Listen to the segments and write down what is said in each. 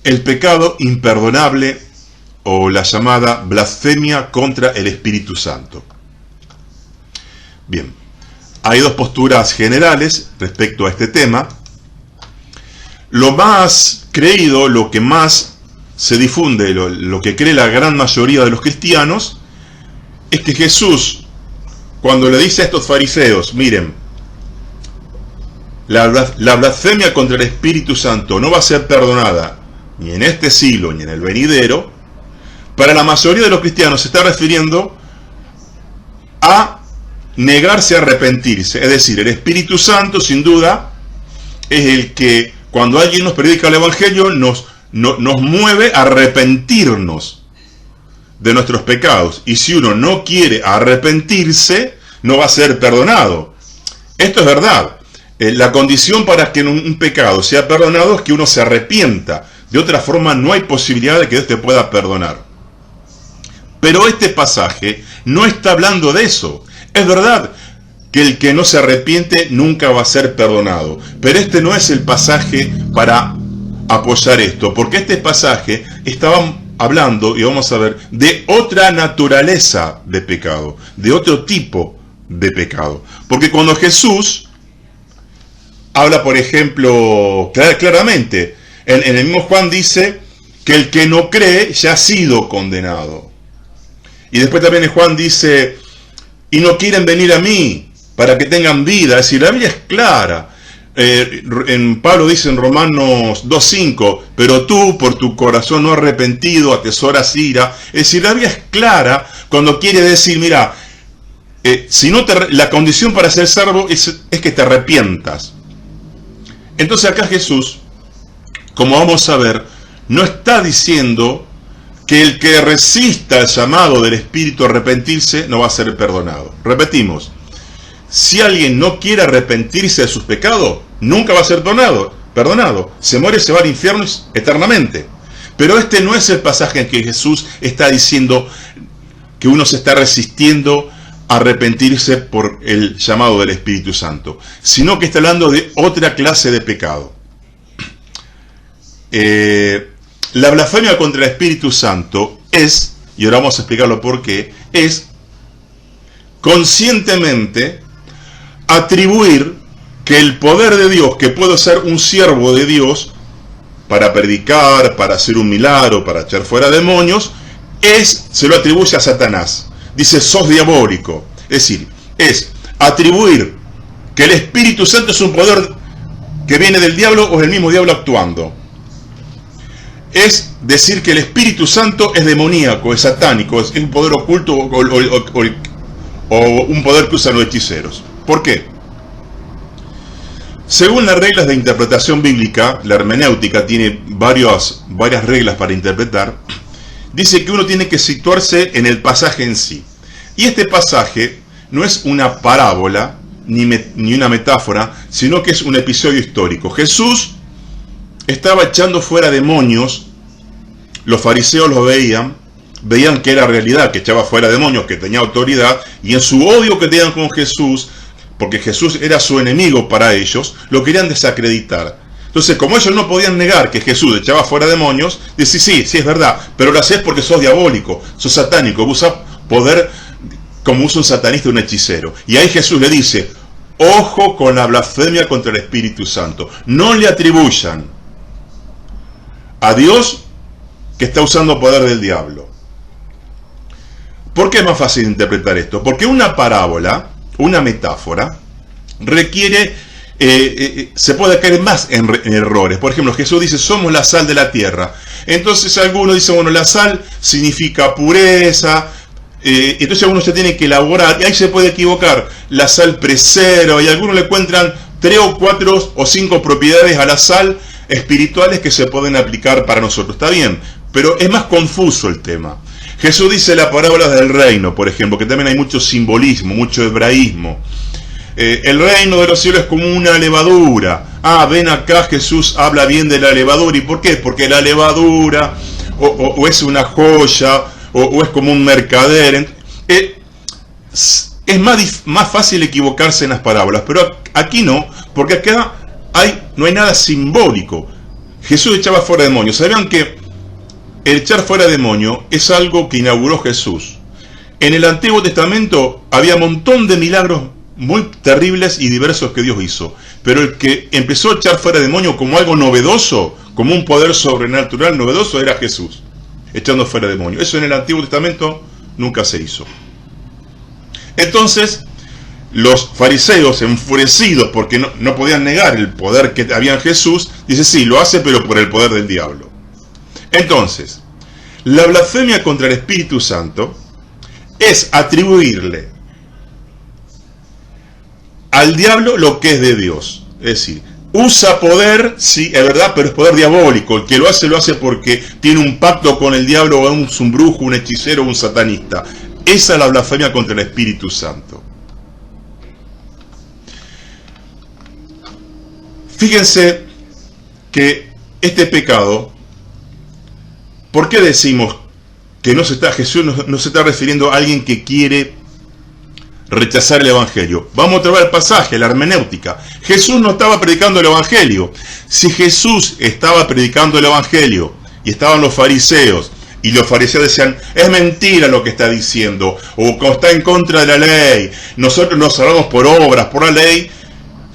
el pecado imperdonable o la llamada blasfemia contra el Espíritu Santo. Bien, hay dos posturas generales respecto a este tema. Lo más creído, lo que más se difunde, lo que cree la gran mayoría de los cristianos, es que Jesús, cuando le dice a estos fariseos, miren, la blasfemia contra el Espíritu Santo no va a ser perdonada ni en este siglo ni en el venidero, para la mayoría de los cristianos se está refiriendo a negarse a arrepentirse. Es decir, el Espíritu Santo sin duda es el que cuando alguien nos predica el Evangelio nos mueve a arrepentirnos de nuestros pecados. Y si uno no quiere arrepentirse, no va a ser perdonado. Esto es verdad. La condición para que un pecado sea perdonado es que uno se arrepienta. De otra forma no hay posibilidad de que Dios te pueda perdonar. Pero este pasaje no está hablando de eso. Es verdad que el que no se arrepiente nunca va a ser perdonado. Pero este no es el pasaje para apoyar esto. Porque este pasaje estaba hablando, y vamos a ver, de otra naturaleza de pecado. De otro tipo de pecado. Porque cuando Jesús habla, por ejemplo, claramente, en el mismo Juan dice que el que no cree ya ha sido condenado. Y después también en Juan dice, y no quieren venir a mí para que tengan vida. Es decir, la Biblia es clara. Pablo dice en Romanos 2:5, pero tú por tu corazón no arrepentido atesoras ira. Es decir, la Biblia es clara cuando quiere decir, mira, si no la condición para ser salvo es que te arrepientas. Entonces acá Jesús, como vamos a ver, no está diciendo que el que resista el llamado del Espíritu a arrepentirse no va a ser perdonado. Repetimos, si alguien no quiere arrepentirse de sus pecados, nunca va a ser perdonado. Se muere y se va al infierno eternamente. Pero este no es el pasaje en que Jesús está diciendo que uno se está resistiendo a arrepentirse por el llamado del Espíritu Santo, sino que está hablando de otra clase de pecado. La blasfemia contra el Espíritu Santo es, y ahora vamos a explicarlo por qué, es conscientemente atribuir que el poder de Dios, que puedo ser un siervo de Dios para predicar, para hacer un milagro, para echar fuera demonios, se lo atribuye a Satanás. Dice, sos diabólico. Es decir, es atribuir que el Espíritu Santo es un poder que viene del diablo o es el mismo diablo actuando. Es decir que el Espíritu Santo es demoníaco, es satánico, es un poder oculto o un poder que usan los hechiceros. ¿Por qué? Según las reglas de interpretación bíblica, la hermenéutica tiene varias reglas para interpretar, dice que uno tiene que situarse en el pasaje en sí. Y este pasaje no es una parábola ni una metáfora, sino que es un episodio histórico. Jesús estaba echando fuera demonios, los fariseos lo veían que era realidad, que echaba fuera demonios, que tenía autoridad, y en su odio que tenían con Jesús, porque Jesús era su enemigo para ellos, lo querían desacreditar. Entonces, como ellos no podían negar que Jesús echaba fuera demonios, decían, sí, es verdad, pero lo haces porque sos diabólico, sos satánico, usas poder como usa un satanista, un hechicero. Y ahí Jesús le dice, ojo con la blasfemia contra el Espíritu Santo. No le atribuyan a Dios que está usando poder del diablo. ¿Por qué es más fácil interpretar esto? Porque una parábola, una metáfora, requiere, se puede caer más en errores. Por ejemplo, Jesús dice, somos la sal de la tierra. Entonces algunos dicen, bueno, la sal significa pureza. Entonces uno se tiene que elaborar, y ahí se puede equivocar, la sal presero, y algunos le encuentran 3 o 4 o 5 propiedades a la sal espirituales que se pueden aplicar para nosotros. Está bien, pero es más confuso el tema. Jesús dice la parábola del reino, por ejemplo, que también hay mucho simbolismo, mucho hebraísmo. El reino de los cielos es como una levadura. Ven acá, Jesús habla bien de la levadura. ¿Y por qué? Porque la levadura o es una joya, o es como un mercader. Es más fácil equivocarse en las parábolas, pero aquí no, porque acá no hay nada simbólico. Jesús echaba fuera demonios. ¿Sabían que el echar fuera demonios es algo que inauguró Jesús? En el Antiguo Testamento había un montón de milagros muy terribles y diversos que Dios hizo, pero el que empezó a echar fuera demonios como algo novedoso, como un poder sobrenatural novedoso, era Jesús, echando fuera demonios. Eso en el Antiguo Testamento nunca se hizo. Entonces, los fariseos, enfurecidos porque no podían negar el poder que había en Jesús, dice, sí, lo hace, pero por el poder del diablo. Entonces, la blasfemia contra el Espíritu Santo es atribuirle al diablo lo que es de Dios. Es decir, usa poder, sí, es verdad, pero es poder diabólico. El que lo hace porque tiene un pacto con el diablo, o es un brujo, un hechicero, un satanista. Esa es la blasfemia contra el Espíritu Santo. Fíjense que este pecado, ¿por qué decimos que Jesús no se está refiriendo a alguien que quiere rechazar el Evangelio? Vamos a traer el pasaje, la hermenéutica. Jesús no estaba predicando el Evangelio. Si Jesús estaba predicando el Evangelio y estaban los fariseos, y los fariseos decían, es mentira lo que está diciendo, o está en contra de la ley, nosotros nos salvamos por obras, por la ley,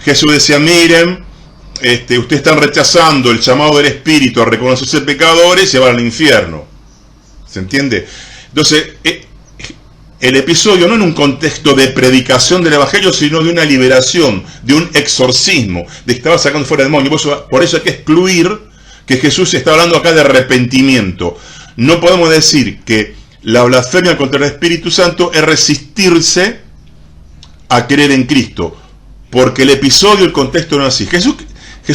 Jesús decía, miren, ustedes están rechazando el llamado del Espíritu a reconocerse pecadores y se van al infierno. ¿Se entiende? Entonces, el episodio no en un contexto de predicación del Evangelio, sino de una liberación, de un exorcismo, de que estaba sacando fuera demonios. Por eso hay que excluir que Jesús está hablando acá de arrepentimiento. No podemos decir que la blasfemia contra el Espíritu Santo es resistirse a creer en Cristo, porque el episodio, el contexto no es así. Jesús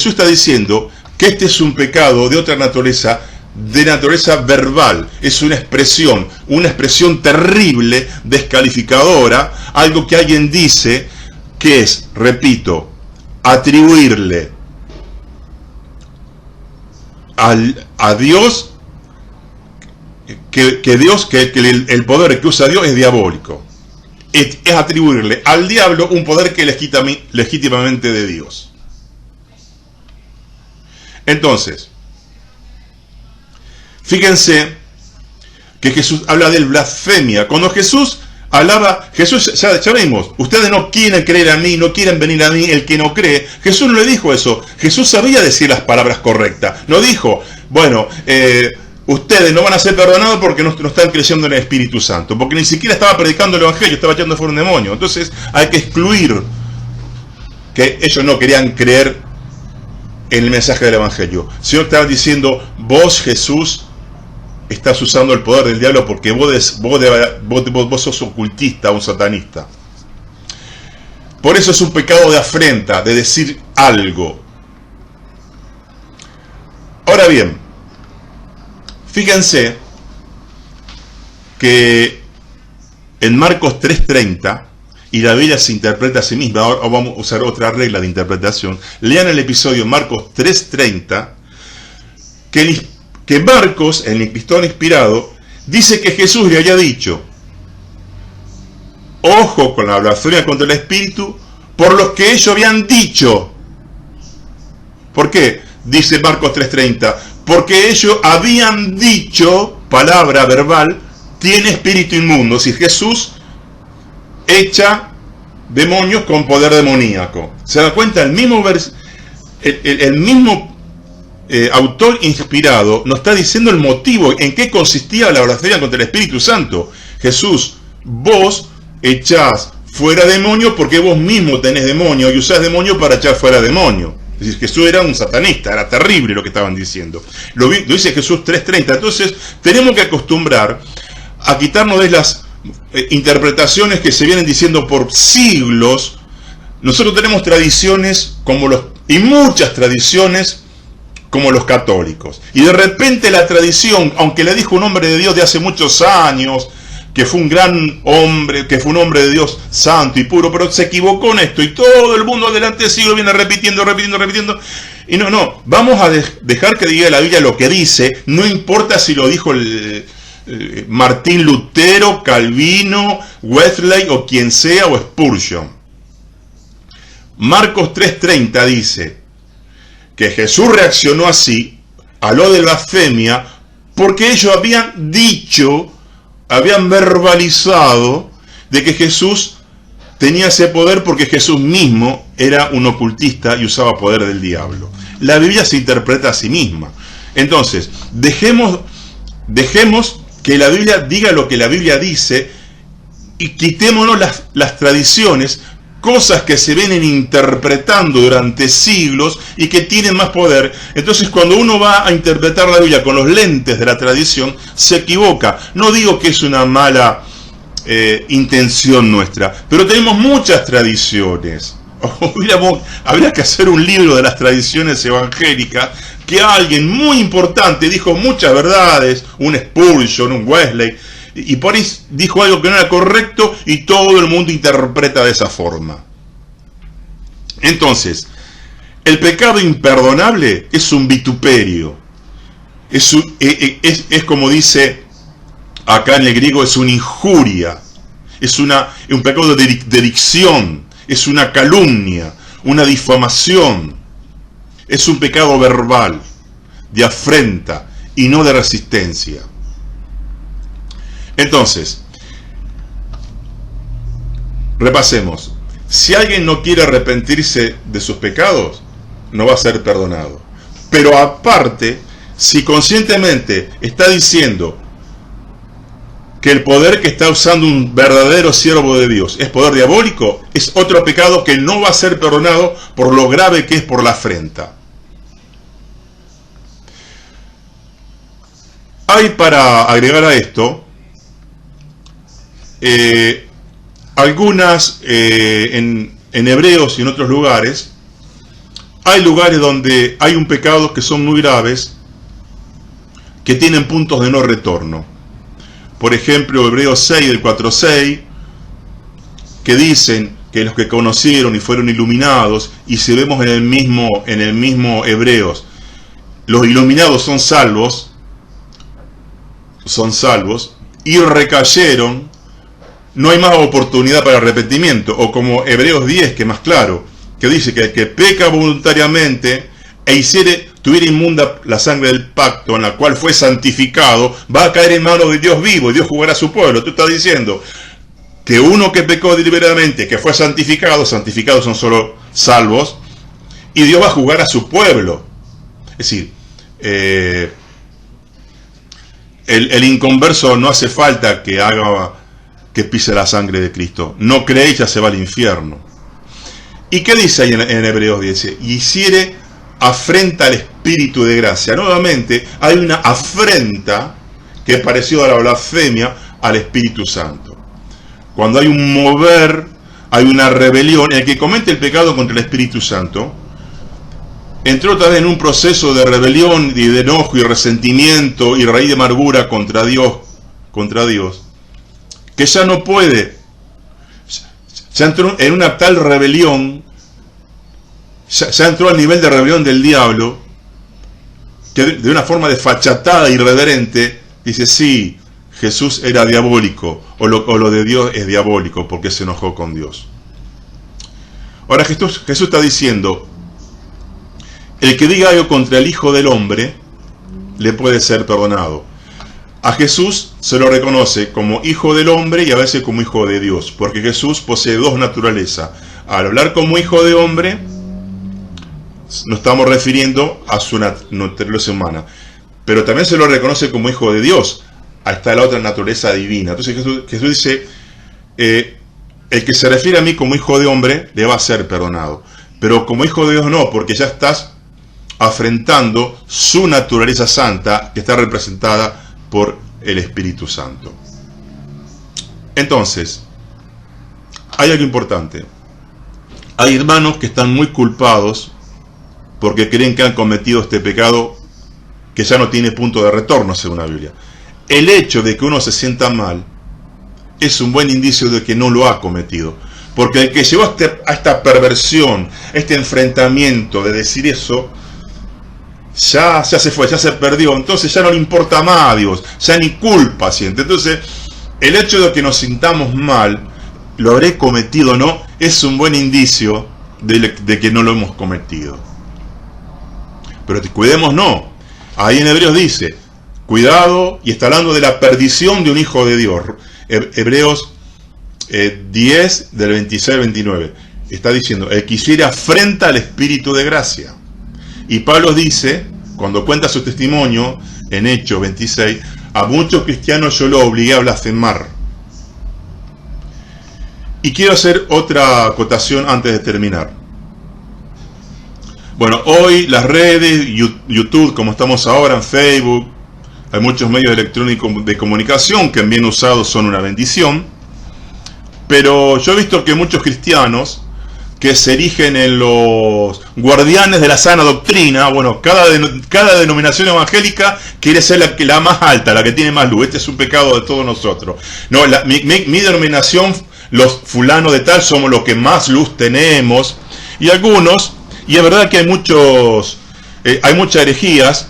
está diciendo que este es un pecado de otra naturaleza, de naturaleza verbal. Es una expresión terrible, descalificadora, algo que alguien dice que es, repito, atribuirle a Dios que el poder que usa Dios es diabólico. Es atribuirle al diablo un poder que es legítimamente de Dios. Entonces, fíjense que Jesús habla de blasfemia. Cuando Jesús hablaba, ya vimos, ustedes no quieren creer a mí, no quieren venir a mí, el que no cree. Jesús no le dijo eso. Jesús sabía decir las palabras correctas. No dijo, bueno, ustedes no van a ser perdonados porque no están creyendo en el Espíritu Santo, porque ni siquiera estaba predicando el Evangelio, estaba echando fuera un demonio. Entonces hay que excluir que ellos no querían creer en el mensaje del Evangelio. El Señor estaba diciendo, vos, Jesús, estás usando el poder del diablo porque vos sos ocultista, un satanista. Por eso es un pecado de afrenta, de decir algo. Ahora bien, fíjense que en Marcos 3:30, y la Biblia se interpreta a sí misma, ahora vamos a usar otra regla de interpretación, lean el episodio Marcos 3:30, que Marcos, en el epístola inspirado, dice que Jesús le había dicho, ojo con la blasfemia contra el Espíritu, por lo que ellos habían dicho. ¿Por qué? Dice Marcos 3:30, porque ellos habían dicho, palabra verbal, tiene espíritu inmundo. Si Jesús echa demonios con poder demoníaco. ¿Se da cuenta? El mismo autor inspirado nos está diciendo el motivo en qué consistía la blasfemia contra el Espíritu Santo. Jesús, vos echás fuera demonios porque vos mismo tenés demonios y usás demonios para echar fuera demonios. Es decir, Jesús era un satanista, era terrible lo que estaban diciendo. Lo dice Jesús 3:30. Entonces tenemos que acostumbrar a quitarnos de las interpretaciones que se vienen diciendo por siglos. Nosotros tenemos tradiciones y muchas tradiciones como los católicos, y de repente la tradición, aunque le dijo un hombre de Dios de hace muchos años que fue un gran hombre, que fue un hombre de Dios santo y puro, pero se equivocó en esto, y todo el mundo delante del siglo viene repitiendo, y no, vamos a dejar que diga la Biblia lo que dice, no importa si lo dijo Martín Lutero, Calvino, Wesley o quien sea, o Spurgeon. Marcos 3:30 dice que Jesús reaccionó así habló de blasfemia porque ellos habían dicho, habían verbalizado de que Jesús tenía ese poder porque Jesús mismo era un ocultista y usaba poder del diablo. La Biblia se interpreta a sí misma. Entonces, dejemos que la Biblia diga lo que la Biblia dice y quitémonos las tradiciones, cosas que se vienen interpretando durante siglos y que tienen más poder. Entonces, cuando uno va a interpretar la Biblia con los lentes de la tradición, se equivoca. No digo que es una mala intención nuestra, pero tenemos muchas tradiciones. Habría que hacer un libro de las tradiciones evangélicas, que alguien muy importante dijo muchas verdades, un Spurgeon, un Wesley, y por ahí dijo algo que no era correcto y todo el mundo interpreta de esa forma. Entonces, el pecado imperdonable es un vituperio, es como dice acá en el griego, es una injuria, es un pecado de dicción, es una calumnia, una difamación, es un pecado verbal, de afrenta y no de resistencia. Entonces, repasemos. Si alguien no quiere arrepentirse de sus pecados, no va a ser perdonado. Pero aparte, si conscientemente está diciendo que el poder que está usando un verdadero siervo de Dios es poder diabólico, es otro pecado que no va a ser perdonado por lo grave que es por la afrenta. Hay, para agregar a esto, algunas, en Hebreos y en otros lugares, hay lugares donde hay un pecado que son muy graves, que tienen puntos de no retorno. Por ejemplo, Hebreos 6, del 4-6, que dicen que los que conocieron y fueron iluminados, y si vemos en el mismo Hebreos, los iluminados son salvos, y recayeron, no hay más oportunidad para arrepentimiento. O como Hebreos 10, que es más claro, que dice que el que peca voluntariamente tuviera inmunda la sangre del pacto en la cual fue santificado, va a caer en manos de Dios vivo, y Dios jugará a su pueblo. Tú estás diciendo que uno que pecó deliberadamente, que fue santificados son solo salvos, y Dios va a jugar a su pueblo. Es decir, el inconverso no hace falta que pise la sangre de Cristo. No cree y ya se va al infierno. ¿Y qué dice ahí en Hebreos 10? Y hiciere afrenta al Espíritu de gracia. Nuevamente hay una afrenta que es parecida a la blasfemia al Espíritu Santo. Cuando hay un mover, hay una rebelión, el que comete el pecado contra el Espíritu Santo entró otra vez en un proceso de rebelión y de enojo y resentimiento y raíz de amargura contra Dios, que ya no puede, ya entró en una tal rebelión, ya entró al nivel de rebelión del diablo, que de una forma desfachatada, irreverente, dice, sí, Jesús era diabólico, o lo de Dios es diabólico, porque se enojó con Dios. Ahora Jesús está diciendo, el que diga algo contra el Hijo del Hombre, le puede ser perdonado. A Jesús se lo reconoce como Hijo del Hombre y a veces como Hijo de Dios, porque Jesús posee dos naturalezas. Al hablar como Hijo de Hombre, nos estamos refiriendo a su naturaleza humana, pero también se lo reconoce como Hijo de Dios. Ahí está la otra naturaleza divina. Entonces Jesús dice, el que se refiere a mí como Hijo de Hombre, le va a ser perdonado. Pero como Hijo de Dios no, porque ya estás afrentando su naturaleza santa, que está representada por el Espíritu Santo. Entonces, hay algo importante. Hay hermanos que están muy culpados porque creen que han cometido este pecado que ya no tiene punto de retorno según la Biblia. El hecho de que uno se sienta mal es un buen indicio de que no lo ha cometido. Porque el que llegó a esta perversión, este enfrentamiento de decir eso, ya se fue, ya se perdió, entonces ya no le importa más a Dios, ya ni culpa siente. Entonces, el hecho de que nos sintamos mal, lo habré cometido o no, es un buen indicio de que no lo hemos cometido. Pero cuidemos, no. Ahí en Hebreos dice, cuidado, y está hablando de la perdición de un hijo de Dios. Hebreos 10, del 26 al 29. Está diciendo, el que hiciere afrenta al Espíritu de gracia. Y Pablo dice, cuando cuenta su testimonio, en Hechos 26, a muchos cristianos yo lo obligué a blasfemar. Y quiero hacer otra acotación antes de terminar. Bueno, hoy las redes, YouTube, como estamos ahora en Facebook, hay muchos medios electrónicos de comunicación que bien usados son una bendición. Pero yo he visto que muchos cristianos que se erigen en los guardianes de la sana doctrina, bueno, cada denominación evangélica quiere ser la más alta, la que tiene más luz. Este es un pecado de todos nosotros. No, mi denominación, los fulanos de tal, somos los que más luz tenemos. Y algunos, y es verdad que hay muchas herejías,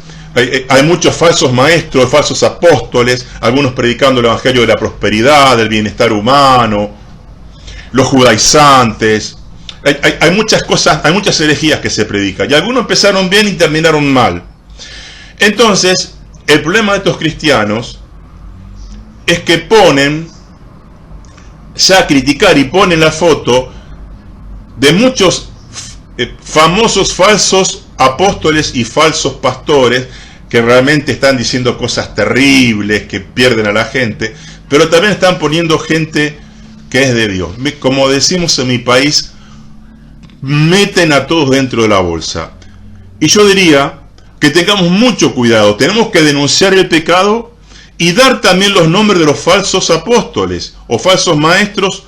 hay muchos falsos maestros, falsos apóstoles, algunos predicando el evangelio de la prosperidad, del bienestar humano, los judaizantes. Hay muchas cosas, hay muchas herejías que se predican, y algunos empezaron bien y terminaron mal. Entonces, el problema de estos cristianos es que ponen, ya a criticar, y ponen la foto de muchos famosos falsos apóstoles y falsos pastores que realmente están diciendo cosas terribles, que pierden a la gente, pero también están poniendo gente que es de Dios. Como decimos en mi país, meten a todos dentro de la bolsa. Y yo diría que tengamos mucho cuidado. Tenemos que denunciar el pecado y dar también los nombres de los falsos apóstoles, o falsos maestros,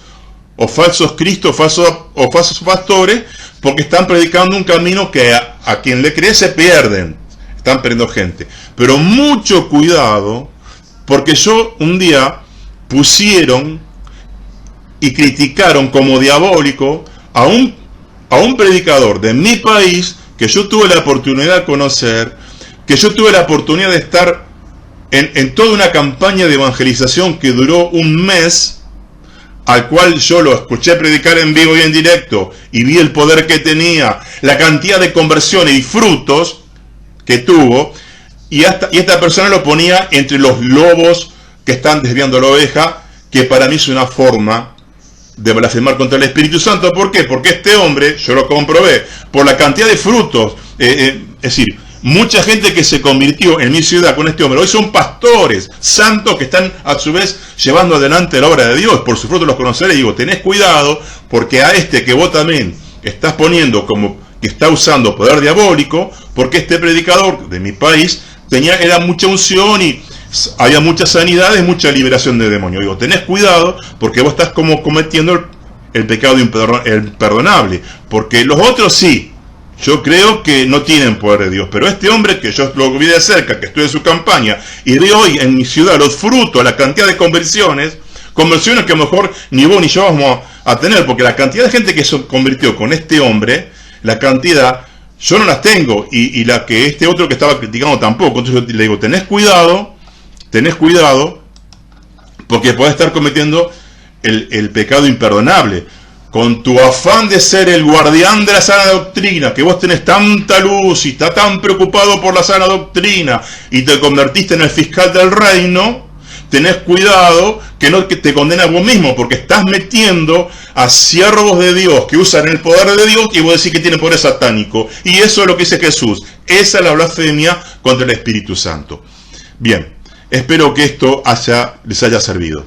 o falsos cristos, o falsos pastores, porque están predicando un camino que a quien le cree se pierden. Están perdiendo gente. Pero mucho cuidado, porque un día pusieron y criticaron como diabólico a un predicador de mi país, que yo tuve la oportunidad de conocer, que yo tuve la oportunidad de estar en toda una campaña de evangelización que duró un mes, al cual yo lo escuché predicar en vivo y en directo, y vi el poder que tenía, la cantidad de conversiones y frutos que tuvo, y esta persona lo ponía entre los lobos que están desviando la oveja, que para mí es una forma de blasfemar contra el Espíritu Santo. ¿Por qué? Porque este hombre, yo lo comprobé, por la cantidad de frutos, es decir, mucha gente que se convirtió en mi ciudad con este hombre, hoy son pastores santos que están a su vez llevando adelante la obra de Dios. Por sus frutos los conoceré. Y digo, tenés cuidado, porque a este que vos también estás poniendo como que está usando poder diabólico, porque este predicador de mi país era mucha unción y había muchas sanidades, mucha liberación de demonios. Digo, tenés cuidado, porque vos estás como cometiendo el pecado imperdonable, porque los otros sí, yo creo que no tienen poder de Dios, pero este hombre que yo lo vi de cerca, que estuve en su campaña, y veo hoy en mi ciudad los frutos, la cantidad de conversiones que a lo mejor ni vos ni yo vamos a tener, porque la cantidad de gente que se convirtió con este hombre, la cantidad, yo no las tengo, y la que este otro que estaba criticando tampoco. Entonces yo le digo, tenés cuidado, porque podés estar cometiendo el pecado imperdonable. Con tu afán de ser el guardián de la sana doctrina, que vos tenés tanta luz y estás tan preocupado por la sana doctrina, y te convertiste en el fiscal del reino, tenés cuidado que no te condenas vos mismo, porque estás metiendo a siervos de Dios que usan el poder de Dios, y vos decís que tienen poder satánico. Y eso es lo que dice Jesús. Esa es la blasfemia contra el Espíritu Santo. Bien, espero que esto les haya servido.